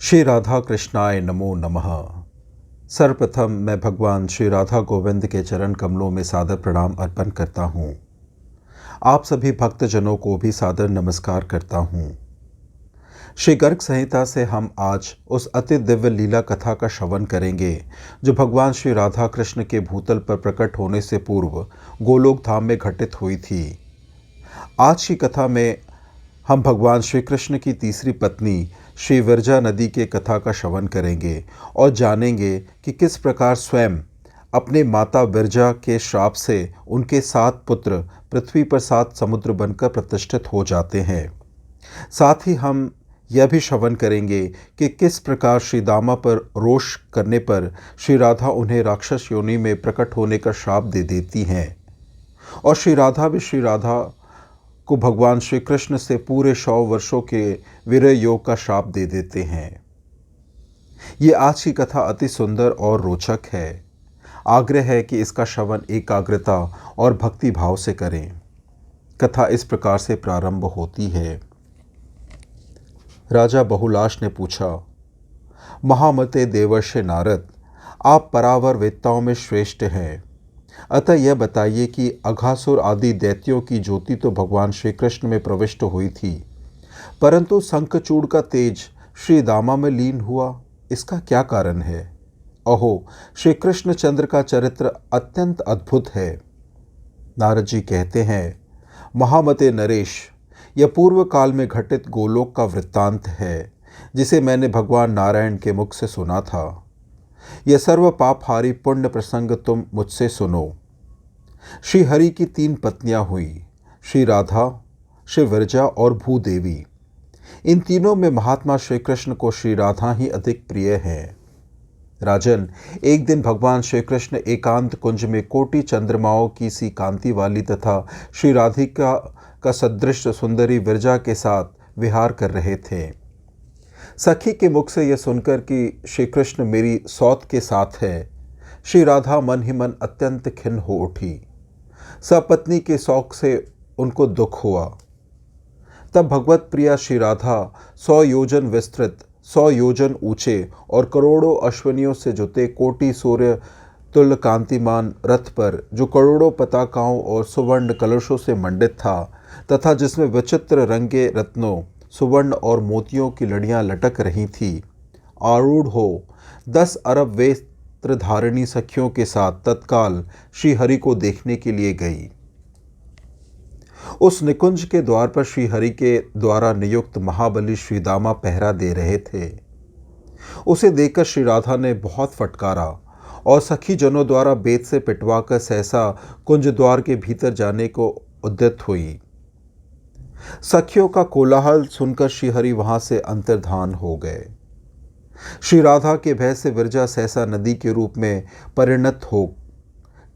श्री राधा कृष्णाय नमो नमः। सर्वप्रथम मैं भगवान श्री राधा गोविंद के चरण कमलों में सादर प्रणाम अर्पण करता हूँ। आप सभी भक्तजनों को भी सादर नमस्कार करता हूँ। श्री गर्ग संहिता से हम आज उस अति दिव्य लीला कथा का श्रवण करेंगे जो भगवान श्री राधा कृष्ण के भूतल पर प्रकट होने से पूर्व गोलोक धाम में घटित हुई थी। आज की कथा में हम भगवान श्री कृष्ण की तीसरी पत्नी श्री विरजा नदी के कथा का श्रवण करेंगे और जानेंगे कि किस प्रकार स्वयं अपने माता विरजा के श्राप से उनके 7 पुत्र पृथ्वी पर 7 समुद्र बनकर प्रतिष्ठित हो जाते हैं। साथ ही हम यह भी श्रवण करेंगे कि किस प्रकार श्री दामा पर रोष करने पर श्री राधा उन्हें राक्षस योनि में प्रकट होने का श्राप दे देती हैं और श्री राधा भी श्री राधा को भगवान श्री कृष्ण से पूरे 100 वर्षों के विरह योग का श्राप दे देते हैं। ये आज की कथा अति सुंदर और रोचक है। आग्रह है कि इसका श्रवण एकाग्रता और भक्ति भाव से करें। कथा इस प्रकार से प्रारंभ होती है। राजा बहुलाश ने पूछा, महामते देवर्षि नारद, आप परावर वेत्ताओं में श्रेष्ठ हैं, अतः यह बताइए कि अघासुर आदि दैत्यों की ज्योति तो भगवान श्री कृष्ण में प्रविष्ट हुई थी, परंतु शंखचूड़ का तेज श्री दामा में लीन हुआ, इसका क्या कारण है? अहो, श्री कृष्ण चंद्र का चरित्र अत्यंत अद्भुत है। नारद जी कहते हैं, महामते नरेश, यह पूर्व काल में घटित गोलोक का वृत्तांत है जिसे मैंने भगवान नारायण के मुख से सुना था। यह सर्व पापहारी पुण्य प्रसंग तुम मुझसे सुनो। श्री हरि की 3 पत्नियां हुई, श्री राधा, श्री विरजा और भूदेवी। इन तीनों में महात्मा श्री कृष्ण को श्री राधा ही अधिक प्रिय है। राजन, एक दिन भगवान श्री कृष्ण एकांत कुंज में कोटि चंद्रमाओं की सी कांति वाली तथा श्री राधिका का सदृश सुंदरी विरजा के साथ विहार कर रहे थे। सखी के मुख से यह सुनकर कि श्री कृष्ण मेरी सौत के साथ है, श्री राधा मन ही मन अत्यंत खिन्न हो उठी। सपत्नी के शौक से उनको दुख हुआ। तब भगवत प्रिया श्री राधा 100 योजन विस्तृत, 100 योजन ऊंचे और करोड़ों अश्वनियों से जुते कोटि सूर्य तुल्य कांतिमान रथ पर, जो करोड़ों पताकाओं और सुवर्ण कलशों से मंडित था तथा जिसमें विचित्र रंगे रत्नों, सुवर्ण और मोतियों की लड़ियां लटक रही थी, आरूढ़ हो 10 अरब वस्त्र धारिणी सखियों के साथ तत्काल श्री हरि को देखने के लिए गई। उस निकुंज के द्वार पर श्री हरि के द्वारा नियुक्त महाबली श्री दामा पहरा दे रहे थे। उसे देखकर श्री राधा ने बहुत फटकारा और सखी जनों द्वारा बेत से पिटवाकर सहसा कुंज द्वार के भीतर जाने को उद्यत हुई। सखियों का कोलाहल सुनकर श्रीहरि वहां से अंतर्धान हो गए। श्री राधा के भय से विरजा सहसा नदी के रूप में परिणत हो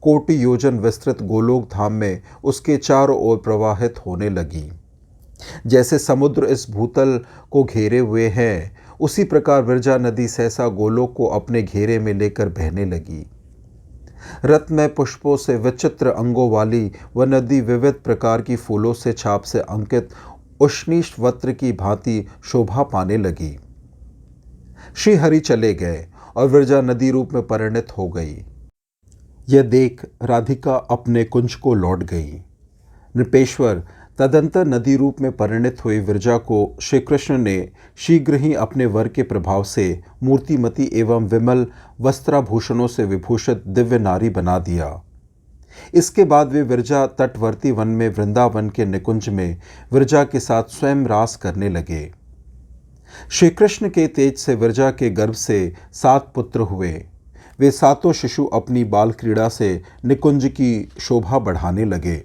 कोटि योजन विस्तृत गोलोक धाम में उसके चारों ओर प्रवाहित होने लगी। जैसे समुद्र इस भूतल को घेरे हुए हैं, उसी प्रकार विरजा नदी सहसा गोलोक को अपने घेरे में लेकर बहने लगी। रत्नमय पुष्पों से विचित्र अंगों वाली वह नदी विविध प्रकार की फूलों से छाप से अंकित उष्णीष वस्त्र की भांति शोभा पाने लगी। श्री हरि चले गए और विरजा नदी रूप में परिणत हो गई। यह देख राधिका अपने कुंज को लौट गई। नृपेश्वर, तदंतर नदी रूप में परिणत हुई विरजा को श्री कृष्ण ने शीघ्र ही अपने वर के प्रभाव से मूर्तिमती एवं विमल वस्त्राभूषणों से विभूषित दिव्य नारी बना दिया। इसके बाद वे विरजा तटवर्ती वन में वृंदावन के निकुंज में विरजा के साथ स्वयं रास करने लगे। श्री कृष्ण के तेज से विरजा के गर्भ से 7 पुत्र हुए। वे 7 शिशु अपनी बाल क्रीड़ा से निकुंज की शोभा बढ़ाने लगे।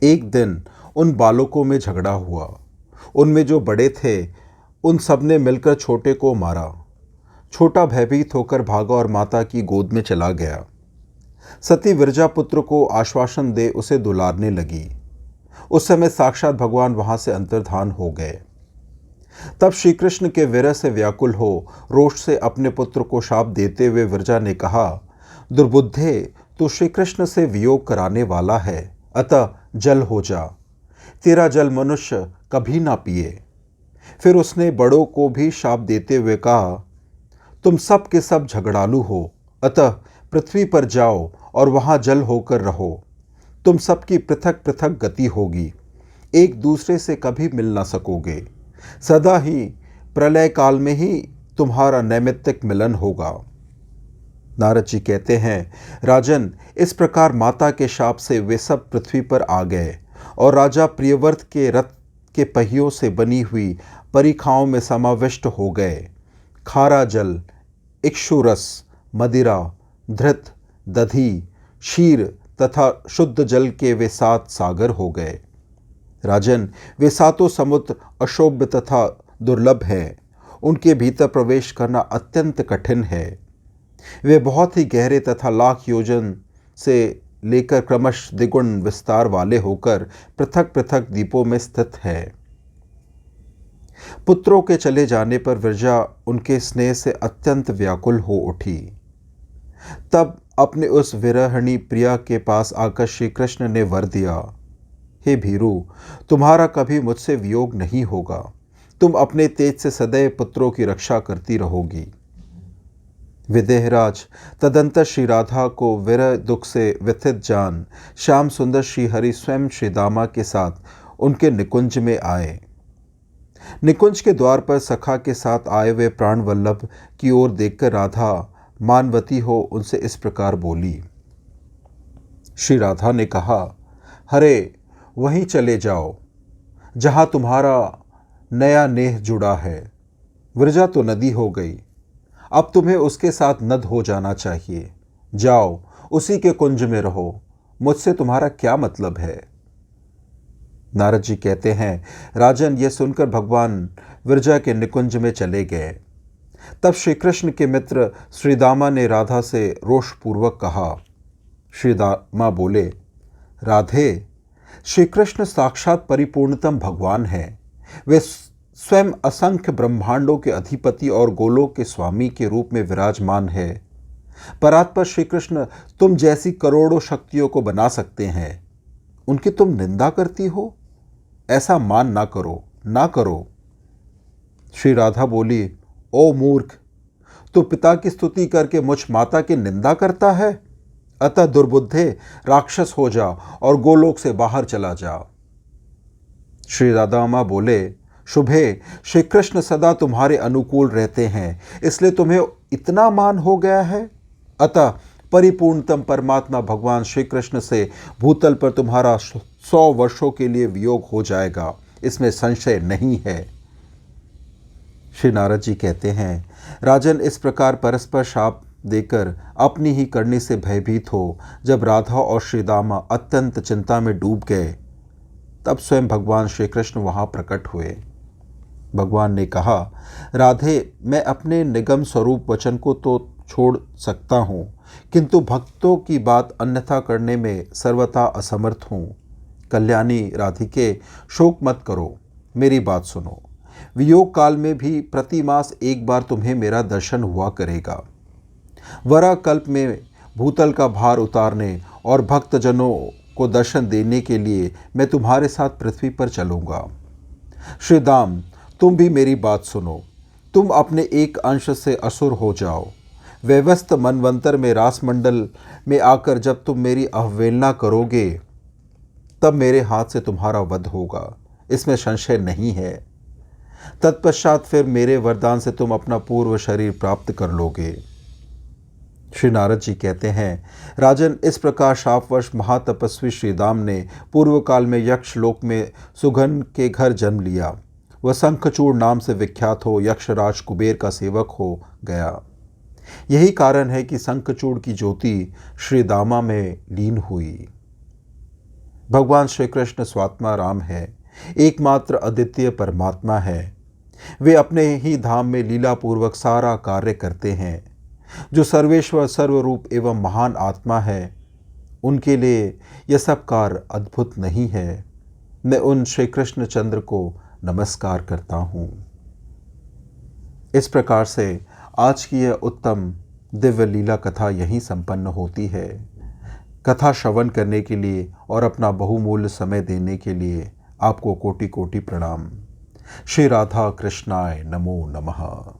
एक दिन उन बालकों में झगड़ा हुआ। उनमें जो बड़े थे उन सब ने मिलकर छोटे को मारा। छोटा भयभीत होकर भागा और माता की गोद में चला गया। सती विरजा पुत्र को आश्वासन दे उसे दुलारने लगी। उस समय साक्षात भगवान वहां से अंतर्धान हो गए। तब श्री कृष्ण के विरह से व्याकुल हो रोष से अपने पुत्र को शाप देते हुए विरजा ने कहा, दुर्बुद्धे, तू श्री कृष्ण से वियोग कराने वाला है, अतः जल हो जा। तेरा जल मनुष्य कभी ना पिए। फिर उसने बड़ों को भी शाप देते हुए कहा, तुम सब के सब झगड़ालू हो, अतः पृथ्वी पर जाओ और वहां जल होकर रहो। तुम सबकी पृथक पृथक गति होगी, एक दूसरे से कभी मिल ना सकोगे। सदा ही प्रलय काल में ही तुम्हारा नैमित्तिक मिलन होगा। नारद जी कहते हैं, राजन, इस प्रकार माता के शाप से वे सब पृथ्वी पर आ गए और राजा प्रियव्रत के रथ के पहियों से बनी हुई परिखाओं में समाविष्ट हो गए। खारा जल, इक्षुरस, मदिरा, धृत, दधी, क्षीर तथा शुद्ध जल के वे 7 सागर हो गए। राजन, वे 7 समुद्र अशोभ्य तथा दुर्लभ हैं। उनके भीतर प्रवेश करना अत्यंत कठिन है। वे बहुत ही गहरे तथा लाख योजन से लेकर क्रमश द्विगुण विस्तार वाले होकर पृथक पृथक द्वीपों में स्थित है। पुत्रों के चले जाने पर विरजा उनके स्नेह से अत्यंत व्याकुल हो उठी। तब अपने उस विरहिणी प्रिया के पास आकर श्री कृष्ण ने वर दिया, हे भीरू, तुम्हारा कभी मुझसे वियोग नहीं होगा। तुम अपने तेज से सदैव पुत्रों की रक्षा करती रहोगी। विदेहराज तदंतर श्री राधा को विरह दुख से व्यथित जान श्याम सुंदर श्री हरि स्वयं श्री दामा के साथ उनके निकुंज में आए। निकुंज के द्वार पर सखा के साथ आए हुए प्राण वल्लभ की ओर देखकर राधा मानवती हो उनसे इस प्रकार बोली। श्री राधा ने कहा, हरे, वहीं चले जाओ जहां तुम्हारा नया नेह जुड़ा है। विरजा तो नदी हो गई, अब तुम्हें उसके साथ नद हो जाना चाहिए। जाओ, उसी के कुंज में रहो। मुझसे तुम्हारा क्या मतलब है? नारद जी कहते हैं, राजन, ये सुनकर भगवान विरजा के निकुंज में चले गए। तब श्री कृष्ण के मित्र श्री दामा ने राधा से रोषपूर्वक कहा। श्री दामा बोले, राधे, श्री कृष्ण साक्षात परिपूर्णतम भगवान हैं। वे स्वयं असंख्य ब्रह्मांडों के अधिपति और गोलोक के स्वामी के रूप में विराजमान है। परात्पर श्री कृष्ण तुम जैसी करोड़ों शक्तियों को बना सकते हैं, उनकी तुम निंदा करती हो? ऐसा मान ना करो, ना करो। श्री राधा बोली, ओ मूर्ख, तू पिता की स्तुति करके मुझ माता की निंदा करता है। अतः दुर्बुद्धे, राक्षस हो जा और गोलोक से बाहर चला जा। श्री राधामा बोले, शुभे, श्री कृष्ण सदा तुम्हारे अनुकूल रहते हैं, इसलिए तुम्हें इतना मान हो गया है। अतः परिपूर्णतम परमात्मा भगवान श्री कृष्ण से भूतल पर तुम्हारा 100 वर्षों के लिए वियोग हो जाएगा, इसमें संशय नहीं है। श्री नारद जी कहते हैं, राजन, इस प्रकार परस्पर शाप देकर अपनी ही करनी से भयभीत हो जब राधा और श्री दामा अत्यंत चिंता में डूब गए, तब स्वयं भगवान श्री कृष्ण वहां प्रकट हुए। भगवान ने कहा, राधे, मैं अपने निगम स्वरूप वचन को तो छोड़ सकता हूँ, किंतु भक्तों की बात अन्यथा करने में सर्वथा असमर्थ हूँ। कल्याणी राधिके, शोक मत करो, मेरी बात सुनो। वियोग काल में भी प्रतिमास एक बार तुम्हें मेरा दर्शन हुआ करेगा। वरा कल्प में भूतल का भार उतारने और भक्तजनों को दर्शन देने के लिए मैं तुम्हारे साथ पृथ्वी पर चलूँगा। श्री दाम, तुम भी मेरी बात सुनो। तुम अपने एक अंश से असुर हो जाओ। व्यवस्थ मनवंतर में रासमंडल में आकर जब तुम मेरी अवहेलना करोगे, तब मेरे हाथ से तुम्हारा वध होगा, इसमें संशय नहीं है। तत्पश्चात फिर मेरे वरदान से तुम अपना पूर्व शरीर प्राप्त कर लोगे। श्री नारद जी कहते हैं, राजन, इस प्रकार शापवश महातपस्वी श्रीदाम ने पूर्व काल में यक्ष लोक में सुगन के घर जन्म लिया। वह शंखचूड़ नाम से विख्यात हो यक्षराज कुबेर का सेवक हो गया। यही कारण है कि शंखचूड़ की ज्योति श्री दामा में लीन हुई। भगवान श्री कृष्ण स्वात्मा राम है, एकमात्र अद्वितीय परमात्मा है। वे अपने ही धाम में लीला पूर्वक सारा कार्य करते हैं। जो सर्वेश्वर सर्वरूप एवं महान आत्मा है, उनके लिए यह सब कार्य अद्भुत नहीं है। मैं उन श्री कृष्ण चंद्र को नमस्कार करता हूँ। इस प्रकार से आज की यह उत्तम दिव्य लीला कथा यहीं संपन्न होती है। कथा श्रवण करने के लिए और अपना बहुमूल्य समय देने के लिए आपको कोटि कोटि प्रणाम। श्री राधा कृष्णाय नमो नमः।